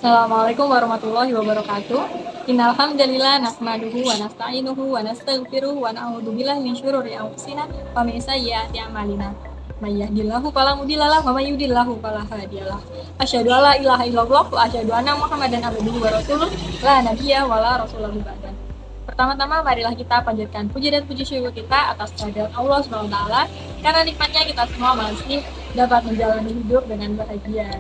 Assalamualaikum warahmatullahi wabarakatuh. Innal hamdalillah nahmaduhu wa nasta'inuhu wa nastaghfiruh wa na'udzu billahi min syururi anfusina wa min sayyiati a'malina. May yahdihillahu fala mudhillalah wa may yudhlilhu fala hadiyalah. Asyhadu an la ilaha illallah wa asyhadu anna Muhammadan abduhu wa rasuluh la nabiyya wa la rasulahu ba'da. Pertama-tama marilah kita panjatkan puji dan puji syukur kita atas kehadirat Allah Subhanahu wa taala karena nikmatnya kita semua masih dapat menjalani hidup dengan bahagia.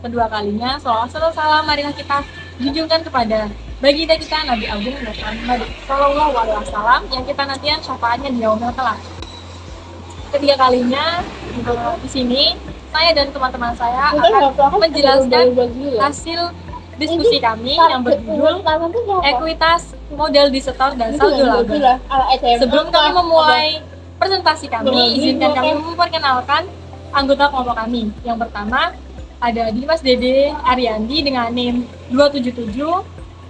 Kedua kalinya, salawat serta salam marilah kita junjungkan kepada baginda kita Nabi Agung Muhammad Sallallahu Alaihi Wasallam yang kita nantikan syafaatnya di yaumil kelak. Ketiga kalinya di sini saya dan teman-teman saya akan menjelaskan hasil diskusi kami yang berjudul ekuitas, model disetor dan saldo laba. Sebelum kami memulai presentasi kami, izinkan kami memperkenalkan anggota kelompok kami. Yang pertama ada Dimas Dede Ariandi dengan NIM 277,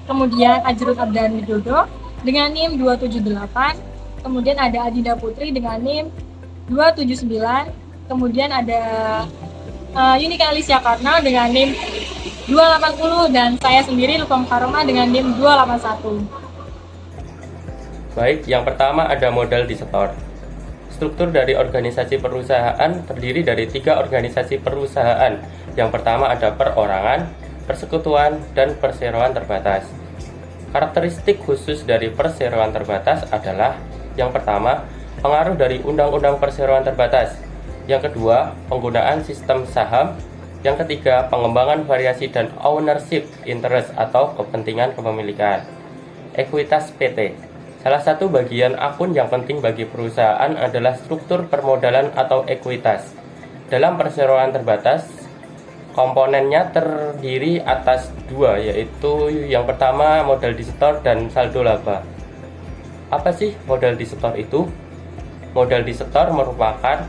kemudian Ajrun Abdan Widodo dengan NIM 278, kemudian ada Adinda Putri dengan NIM 279, kemudian ada Yunika Alicia Karna dengan NIM 280, dan saya sendiri Lutfa Mukarramah dengan NIM 281. Baik, yang pertama ada modal disetor. Struktur dari organisasi perusahaan terdiri dari 3 organisasi perusahaan. Yang pertama ada perorangan, persekutuan, dan perseroan terbatas. Karakteristik khusus dari perseroan terbatas adalah: yang pertama, pengaruh dari Undang-Undang Perseroan Terbatas. Yang kedua, penggunaan sistem saham. Yang ketiga, pengembangan variasi dan ownership interest atau kepentingan kepemilikan. Ekuitas PT. Salah satu bagian akun yang penting bagi perusahaan adalah struktur permodalan atau ekuitas. Dalam perseroan terbatas, komponennya terdiri atas 2, yaitu yang pertama modal disetor dan saldo laba. Apa sih modal disetor itu? Modal disetor merupakan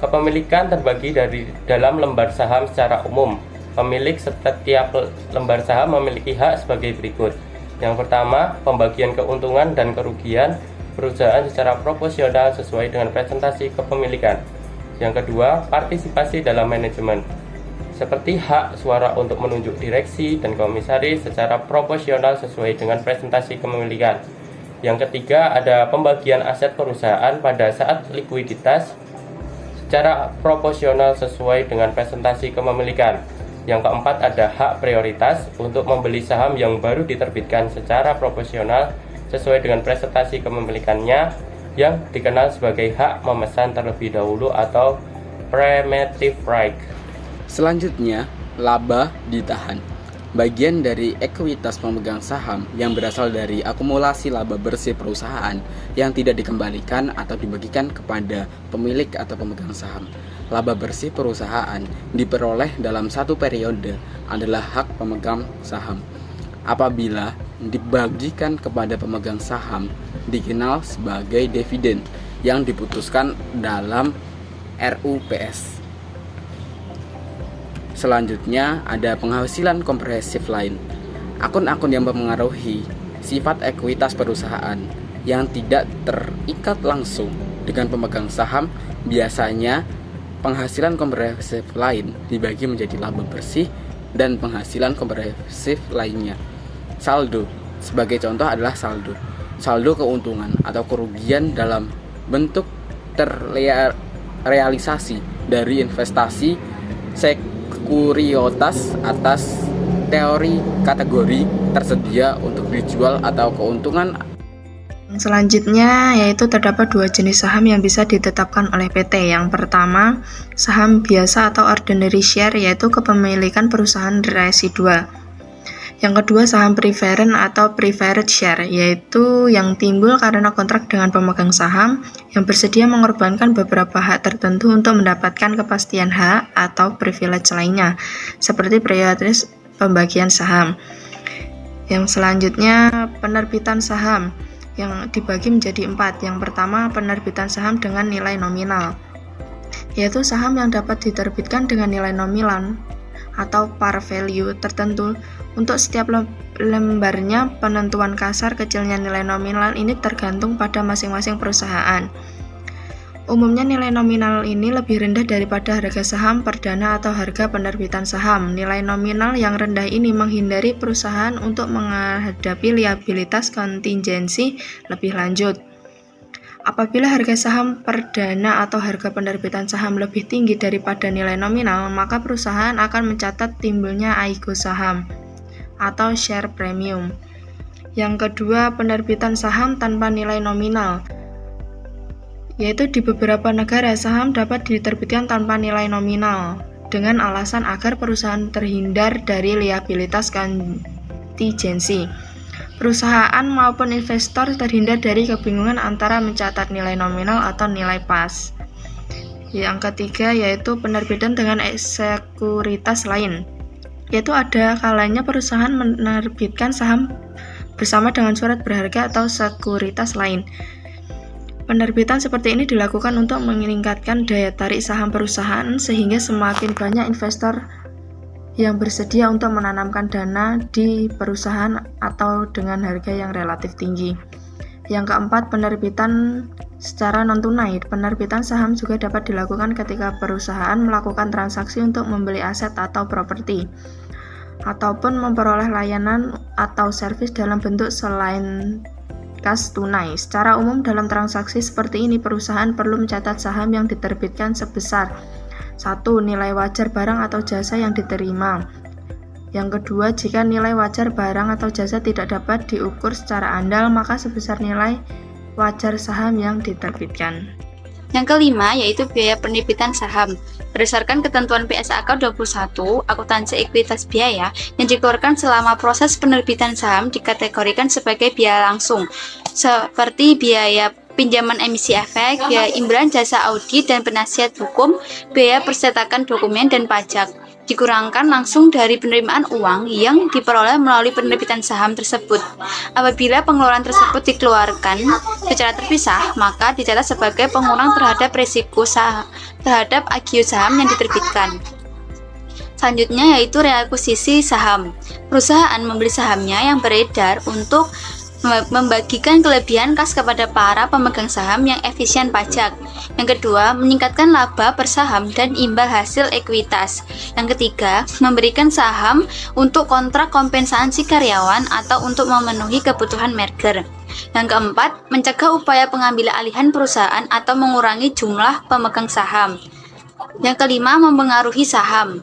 kepemilikan terbagi dari dalam lembar saham secara umum. Pemilik setiap lembar saham memiliki hak sebagai berikut. Yang pertama, pembagian keuntungan dan kerugian perusahaan secara proporsional sesuai dengan presentasi kepemilikan. Yang kedua, partisipasi dalam manajemen, seperti hak suara untuk menunjuk direksi dan komisaris secara proporsional sesuai dengan presentasi kepemilikan. Yang ketiga, ada pembagian aset perusahaan pada saat likuiditas secara proporsional sesuai dengan presentasi kepemilikan. Yang keempat, ada hak prioritas untuk membeli saham yang baru diterbitkan secara proporsional sesuai dengan presentasi kepemilikannya, yang dikenal sebagai hak memesan terlebih dahulu atau preemptive right. Selanjutnya, laba ditahan. Bagian dari ekuitas pemegang saham yang berasal dari akumulasi laba bersih perusahaan yang tidak dikembalikan atau dibagikan kepada pemilik atau pemegang saham. Laba bersih perusahaan diperoleh dalam satu periode adalah hak pemegang saham. Apabila dibagikan kepada pemegang saham, dikenal sebagai dividen yang diputuskan dalam RUPS. Selanjutnya ada penghasilan komprehensif lain. Akun-akun yang mempengaruhi sifat ekuitas perusahaan yang tidak terikat langsung dengan pemegang saham. Biasanya penghasilan komprehensif lain dibagi menjadi laba bersih dan penghasilan komprehensif lainnya. Saldo sebagai contoh adalah saldo keuntungan atau kerugian dalam bentuk terrealisasi dari investasi sekuritas atas teori kategori tersedia untuk dijual atau keuntungan. Selanjutnya yaitu terdapat 2 jenis saham yang bisa ditetapkan oleh PT. Yang pertama, saham biasa atau ordinary share, yaitu kepemilikan perusahaan residual. Yang kedua, saham preferred atau preferred share, yaitu yang timbul karena kontrak dengan pemegang saham yang bersedia mengorbankan beberapa hak tertentu untuk mendapatkan kepastian hak atau privilege lainnya, seperti prioritas pembagian saham. Yang selanjutnya, penerbitan saham yang dibagi menjadi 4. Yang pertama, penerbitan saham dengan nilai nominal, yaitu saham yang dapat diterbitkan dengan nilai nominal atau par value tertentu. Untuk setiap lembarnya, penentuan kasar kecilnya nilai nominal ini tergantung pada masing-masing perusahaan. Umumnya nilai nominal ini lebih rendah daripada harga saham perdana atau harga penerbitan saham. Nilai nominal yang rendah ini menghindari perusahaan untuk menghadapi liabilitas kontingensi lebih lanjut. Apabila harga saham perdana atau harga penerbitan saham lebih tinggi daripada nilai nominal, maka perusahaan akan mencatat timbulnya aigo saham atau share premium. Yang kedua, penerbitan saham tanpa nilai nominal, yaitu di beberapa negara saham dapat diterbitkan tanpa nilai nominal dengan alasan agar perusahaan terhindar dari liabilitas kontingensi. Perusahaan maupun investor terhindar dari kebingungan antara mencatat nilai nominal atau nilai pas. Yang ketiga yaitu penerbitan dengan sekuritas lain, yaitu ada kalanya perusahaan menerbitkan saham bersama dengan surat berharga atau sekuritas lain. Penerbitan seperti ini dilakukan untuk meningkatkan daya tarik saham perusahaan sehingga semakin banyak investor yang bersedia untuk menanamkan dana di perusahaan atau dengan harga yang relatif tinggi. Yang keempat, penerbitan secara non-tunai. Penerbitan saham juga dapat dilakukan ketika perusahaan melakukan transaksi untuk membeli aset atau properti, ataupun memperoleh layanan atau servis dalam bentuk selain kas tunai. Secara umum dalam transaksi seperti ini perusahaan perlu mencatat saham yang diterbitkan sebesar 1. Nilai wajar barang atau jasa yang diterima. Yang kedua, jika nilai wajar barang atau jasa tidak dapat diukur secara andal, maka sebesar nilai wajar saham yang diterbitkan. Yang kelima yaitu biaya penerbitan saham. Berdasarkan ketentuan PSAK 21, akuntansi ekuitas biaya yang dikeluarkan selama proses penerbitan saham dikategorikan sebagai biaya langsung, seperti biaya pinjaman emisi efek, biaya imbalan jasa audit dan penasihat hukum, biaya percetakan dokumen dan pajak. Dikurangkan langsung dari penerimaan uang yang diperoleh melalui penerbitan saham tersebut. Apabila pengeluaran tersebut dikeluarkan secara terpisah, maka dicatat sebagai pengurang terhadap risiko terhadap agio saham yang diterbitkan. Selanjutnya yaitu reakuisisi saham. Perusahaan membeli sahamnya yang beredar untuk membagikan kelebihan kas kepada para pemegang saham yang efisien pajak. Yang kedua, meningkatkan laba per saham dan imbal hasil ekuitas. Yang ketiga, memberikan saham untuk kontrak kompensasi karyawan atau untuk memenuhi kebutuhan merger. Yang keempat, mencegah upaya pengambilan alihan perusahaan atau mengurangi jumlah pemegang saham. Yang kelima, mempengaruhi saham.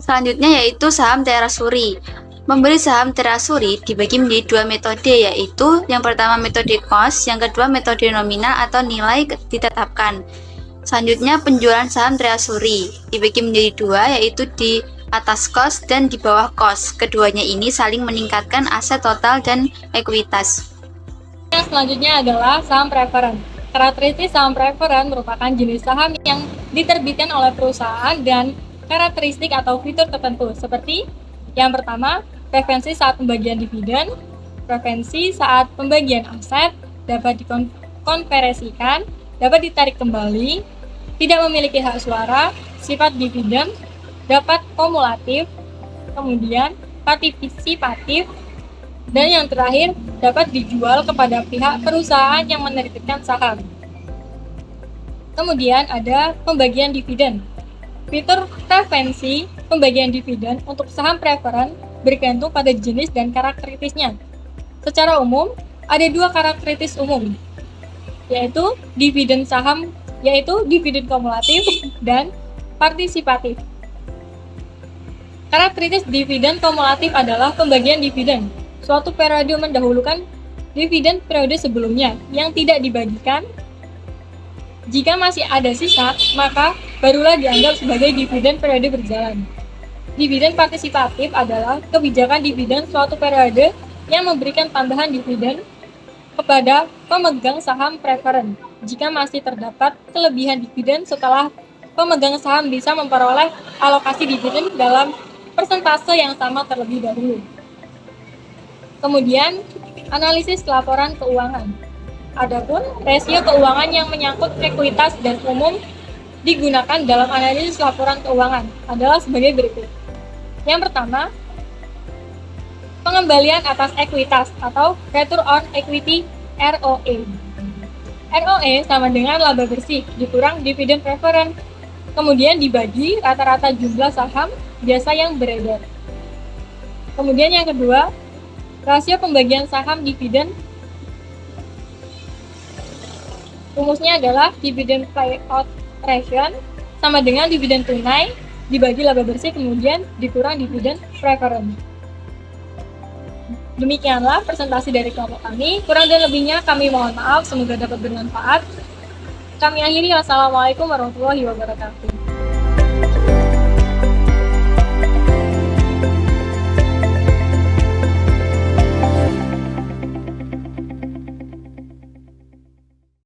Selanjutnya yaitu saham tersuri. Membeli saham tersuri dibagi menjadi dua metode, yaitu yang pertama metode cost, yang kedua metode nominal atau nilai ditetapkan. Selanjutnya penjualan saham tersuri dibagi menjadi dua, yaitu di atas cost dan di bawah cost. Keduanya ini saling meningkatkan aset total dan ekuitas. Yang selanjutnya adalah saham preferen. Karakteristik saham preferen merupakan jenis saham yang diterbitkan oleh perusahaan dan karakteristik atau fitur tertentu seperti yang pertama, preferensi saat pembagian dividen, preferensi saat pembagian aset, dapat dikonversikan, dapat ditarik kembali, tidak memiliki hak suara, sifat dividen, dapat kumulatif, kemudian partisipatif, dan yang terakhir dapat dijual kepada pihak perusahaan yang menerbitkan saham. Kemudian ada pembagian dividen. Fitur preferensi pembagian dividen untuk saham preferen bergantung pada jenis dan karakteristiknya. Secara umum, ada dua karakteristik umum, yaitu dividen saham, yaitu dividen kumulatif dan partisipatif. Karakteristik dividen kumulatif adalah pembagian dividen. Suatu periode mendahulukan dividen periode sebelumnya yang tidak dibagikan. Jika masih ada sisa, maka barulah dianggap sebagai dividen periode berjalan. Dividen partisipatif adalah kebijakan dividen suatu periode yang memberikan tambahan dividen kepada pemegang saham preferen jika masih terdapat kelebihan dividen setelah pemegang saham bisa memperoleh alokasi dividen dalam persentase yang sama terlebih dahulu. Kemudian, analisis laporan keuangan. Adapun rasio keuangan yang menyangkut ekuitas dan umum digunakan dalam analisis laporan keuangan adalah sebagai berikut. Yang pertama, pengembalian atas ekuitas atau return on equity (ROE). ROE sama dengan laba bersih dikurang dividen preference. Kemudian dibagi rata-rata jumlah saham biasa yang beredar. Kemudian yang kedua, rasio pembagian saham dividen. Rumusnya adalah dividen payout ratio sama dengan dividen tunai dibagi laba bersih kemudian dikurang dividen preference. Demikianlah presentasi dari kelompok kami. Kurang dan lebihnya kami mohon maaf, semoga dapat bermanfaat. Kami akhiri, wassalamualaikum warahmatullahi wabarakatuh.